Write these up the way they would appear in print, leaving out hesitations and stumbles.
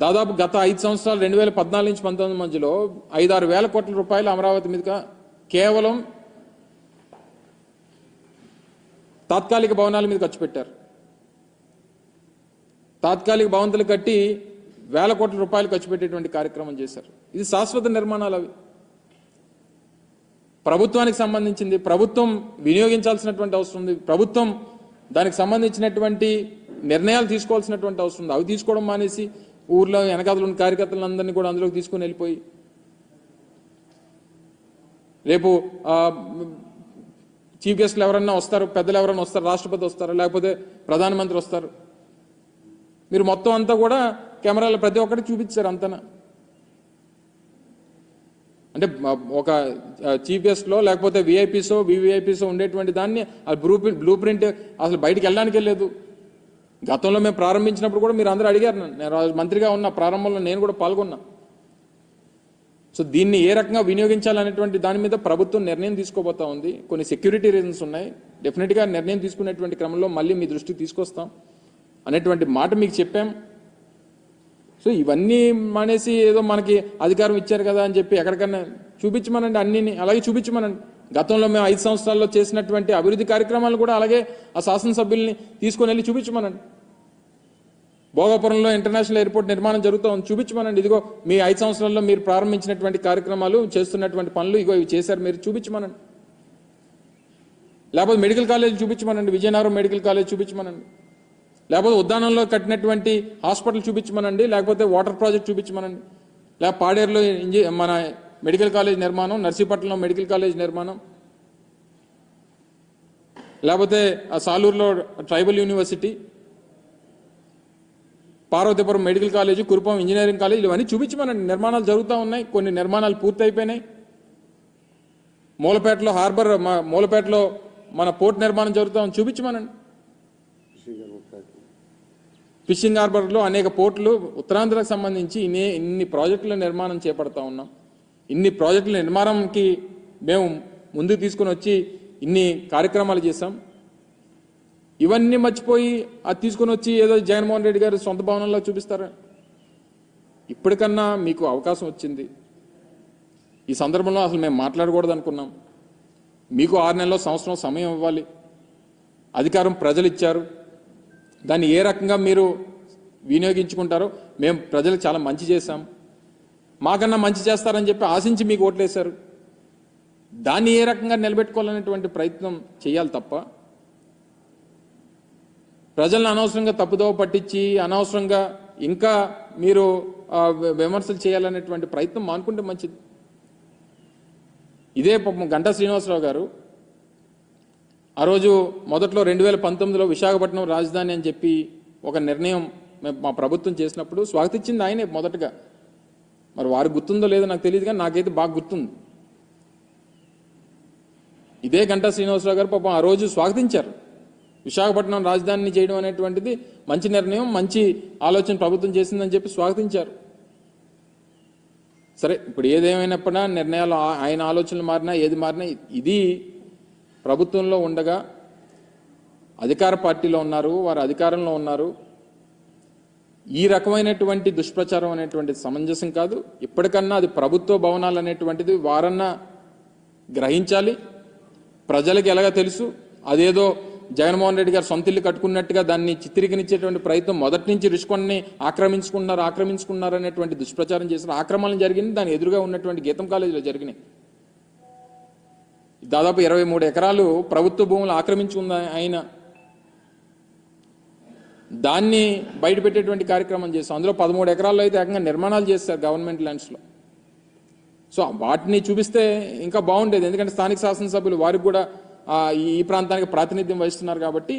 దాదాపు గత 5 సంవత్సరాలు 2014 నుంచి 19 మధ్యలో 5-6 వేల కోట్ల రూపాయలు అమరావతి మీదుగా కేవలం తాత్కాలిక భవనాల మీద ఖర్చు పెట్టారు. తాత్కాలిక భవంతులు కట్టి వేల కోట్ల రూపాయలు ఖర్చు పెట్టేటువంటి కార్యక్రమం చేశారు. ఇది శాశ్వత నిర్మాణాలు. అవి ప్రభుత్వానికి సంబంధించింది, ప్రభుత్వం వినియోగించాల్సినటువంటి అవసరం ఉంది, ప్రభుత్వం దానికి సంబంధించినటువంటి నిర్ణయాలు తీసుకోవాల్సినటువంటి అవసరం ఉంది. అవి తీసుకోవడం మానేసి ఊర్లో వెనకాతలు ఉన్న కార్యకర్తలందరినీ కూడా అందులోకి తీసుకుని వెళ్ళిపోయి రేపు చీఫ్ గెస్ట్లు ఎవరన్నా వస్తారు, పెద్దలు ఎవరన్నా వస్తారు, రాష్ట్రపతి వస్తారు, లేకపోతే ప్రధానమంత్రి వస్తారు, మీరు మొత్తం అంతా కూడా కెమెరాలో ప్రతి ఒక్కటి చూపించారు అంతనా. అంటే ఒక చీఫ్ గెస్ట్లో లేకపోతే విఐపీసో వివిఐపీసో ఉండేటువంటి దాన్ని బ్లూ ప్రింట్ అసలు బయటికి వెళ్ళడానికి లేదు. గతంలో మేము ప్రారంభించినప్పుడు కూడా మీరు అందరూ అడిగారు, నేను మంత్రిగా ఉన్న ప్రారంభంలో నేను కూడా పాల్గొన్నా. సో దీన్ని ఏ రకంగా వినియోగించాలనేటువంటి దాని మీద ప్రభుత్వం నిర్ణయం తీసుకోబోతా ఉంది. కొన్ని సెక్యూరిటీ రీజన్స్ ఉన్నాయి. డెఫినెట్గా నిర్ణయం తీసుకునేటువంటి క్రమంలో మళ్ళీ మీ దృష్టికి తీసుకొస్తాం అనేటువంటి మాట మీకు చెప్పాం. సో ఇవన్నీ మానేసి ఏదో మనకి అధికారం ఇచ్చారు కదా అని చెప్పి ఎక్కడికన్నా చూపించమనండి, అన్నిని అలాగే చూపించమనండి. గతంలో మేము 5 సంవత్సరాల్లో చేసినటువంటి అభివృద్ధి కార్యక్రమాలు కూడా అలాగే ఆ శాసనసభ్యుల్ని తీసుకొని వెళ్ళి చూపించమనండి. భోగాపురంలో ఇంటర్నేషనల్ ఎయిర్పోర్ట్ నిర్మాణం జరుగుతూ చూపించమనండి. ఇదిగో మీ 5 సంవత్సరాల్లో మీరు ప్రారంభించినటువంటి కార్యక్రమాలు, చేస్తున్నటువంటి పనులు ఇగో ఇవి చేశారు మీరు చూపించమనండి. లేకపోతే మెడికల్ కాలేజ్ చూపించమనండి, విజయనగరం మెడికల్ కాలేజ్ చూపించమనండి, లేకపోతే ఉద్యానంలో కట్టినటువంటి హాస్పిటల్ చూపించమనండి, లేకపోతే వాటర్ ప్రాజెక్ట్ చూపించమనండి, లేకపోతే పాడేరులో మన మెడికల్ కాలేజ్ నిర్మాణం, నర్సీపట్నంలో మెడికల్ కాలేజ్ నిర్మాణం, లేకపోతే సాలూరులో tribal university, Parvathipuram medical college, Kurupam engineering college, ఇవన్నీ చూపించమనండి. నిర్మాణాలు జరుగుతూ ఉన్నాయి, కొన్ని నిర్మాణాలు పూర్తి అయిపోయినాయి. మూలపేటలో హార్బర్, మూలపేటలో మన పోర్ట్ నిర్మాణం జరుగుతూ ఉంది, చూపించమనండి. ఫిషింగ్ హార్బర్లో అనేక పోర్టులు ఉత్తరాంధ్రకు సంబంధించి ఇన్ని ప్రాజెక్టుల నిర్మాణం చేపడతా ఉన్నాం. ఇన్ని ప్రాజెక్టుల నిర్మాణంకి మేము ముందుకు తీసుకుని వచ్చి ఇన్ని కార్యక్రమాలు చేశాం. ఇవన్నీ మర్చిపోయి అది తీసుకుని వచ్చి ఏదో జగన్మోహన్ రెడ్డి గారు సొంత భవనంలో చూపిస్తారా? ఇప్పటికన్నా మీకు అవకాశం వచ్చింది. ఈ సందర్భంలో అసలు మేము మాట్లాడకూడదు అనుకున్నాం. మీకు 6 నెలల్లో సంవత్సరం సమయం ఇవ్వాలి. అధికారం ప్రజలు ఇచ్చారు, దాన్ని ఏ రకంగా మీరు వినియోగించుకుంటారో. మేము ప్రజలకు చాలా మంచి చేశాం, మాకన్నా మంచి చేస్తారని చెప్పి ఆశించి మీకు ఓట్లేశారు. దాన్ని ఏ రకంగా నిలబెట్టుకోవాలనేటువంటి ప్రయత్నం చేయాలి తప్ప ప్రజలను అనవసరంగా తప్పుదోవ పట్టించి అనవసరంగా ఇంకా మీరు విమర్శలు చేయాలనేటువంటి ప్రయత్నం మానుకుంటే మంచిది. ఇదే గంటా శ్రీనివాసరావు గారు ఆ రోజు మొదట్లో 2019లో విశాఖపట్నం రాజధాని అని చెప్పి ఒక నిర్ణయం మా ప్రభుత్వం చేసినప్పుడు స్వాగతించింది ఆయనే మొదటగా. మరి వారికి గుర్తుందో లేదో నాకు తెలియదు, కానీ నాకైతే బాగా గుర్తుంది. ఇదే గంటా శ్రీనివాసరావు గారు పాపం ఆ రోజు స్వాగతించారు. విశాఖపట్నం రాజధానిని చేయడం అనేటువంటిది మంచి నిర్ణయం, మంచి ఆలోచన ప్రభుత్వం చేసిందని చెప్పి స్వాగతించారు. సరే, ఇప్పుడు ఏదేమైనప్పుడా నిర్ణయాలు ఆయన ఆలోచనలు మారినా ఏది మారినా ఇది ప్రభుత్వంలో ఉండగా అధికార పార్టీలో ఉన్నారు, వారు అధికారంలో ఉన్నారు. ఈ రకమైనటువంటి దుష్ప్రచారం అనేటువంటిది సమంజసం కాదు. ఇప్పటికన్నా అది ప్రభుత్వ భవనాలు అనేటువంటిది వారన్నా గ్రహించాలి. ప్రజలకు ఎలాగ తెలుసు, అదేదో జగన్మోహన్ రెడ్డి గారు సొంత ఇల్లు కట్టుకున్నట్టుగా దాన్ని చిత్రీకరించేటువంటి ప్రయత్నం మొదటి నుంచి రుషికొండని ఆక్రమించుకున్నారు అనేటువంటి దుష్ప్రచారం చేసిన ఆక్రమణలు జరిగింది. దాని ఎదురుగా ఉన్నటువంటి గీతం కాలేజీలో జరిగినాయి. దాదాపు 23 ఎకరాలు ప్రభుత్వ భూములు ఆక్రమించుకుంది ఆయన. దాన్ని బయటపెట్టేటువంటి కార్యక్రమం చేస్తాం. అందులో 13 ఎకరాల్లో అయితే ఏకంగా నిర్మాణాలు చేస్తారు గవర్నమెంట్ ల్యాండ్స్లో. సో వాటిని చూపిస్తే ఇంకా బాగుండేది, ఎందుకంటే స్థానిక శాసనసభ్యులు వారికి కూడా ఈ ప్రాంతానికి ప్రాతినిధ్యం వహిస్తున్నారు కాబట్టి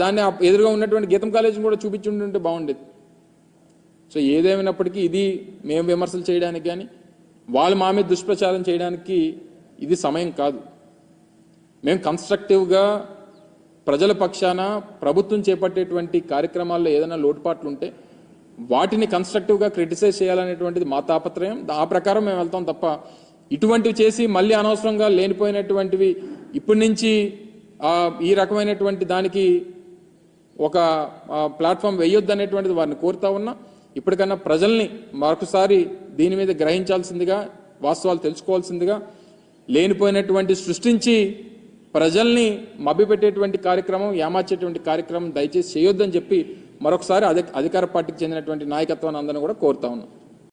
దాన్ని ఎదురుగా ఉన్నటువంటి గీతం కాలేజీని కూడా చూపించుంటే బాగుండేది. సో ఏదేమైనప్పటికీ ఇది మేము విమర్శలు చేయడానికి కానీ వాళ్ళు మా మీద దుష్ప్రచారం చేయడానికి ఇది సమయం కాదు. మేము కన్స్ట్రక్టివ్గా ప్రజల పక్షాన ప్రభుత్వం చేపట్టేటువంటి కార్యక్రమాల్లో ఏదైనా లోటుపాట్లు ఉంటే వాటిని కన్స్ట్రక్టివ్గా క్రిటిసైజ్ చేయాలనేటువంటిది మా తాపత్రయం. ఆ ప్రకారం మేము వెళ్తాం తప్ప ఇటువంటివి చేసి మళ్ళీ అనవసరంగా లేనిపోయినటువంటివి ఇప్పటి నుంచి ఈ రకమైనటువంటి దానికి ఒక ప్లాట్ఫామ్ వేయొద్దు అనేటువంటిది వారిని కోరుతా ఉన్నా. ఇప్పటికన్నా ప్రజల్ని మరొకసారి దీని మీద గ్రహించాల్సిందిగా, వాస్తవాలు తెలుసుకోవాల్సిందిగా, లేనిపోయినటువంటి సృష్టించి ప్రజల్ని మభ్యపెట్టేటువంటి కార్యక్రమం, ఏమార్చేటువంటి కార్యక్రమం దయచేసి చేయొద్దని చెప్పి మరొకసారి అధికార పార్టీకి చెందినటువంటి నాయకత్వాన్ని అందరినీ కూడా కోరుతా ఉన్నాం.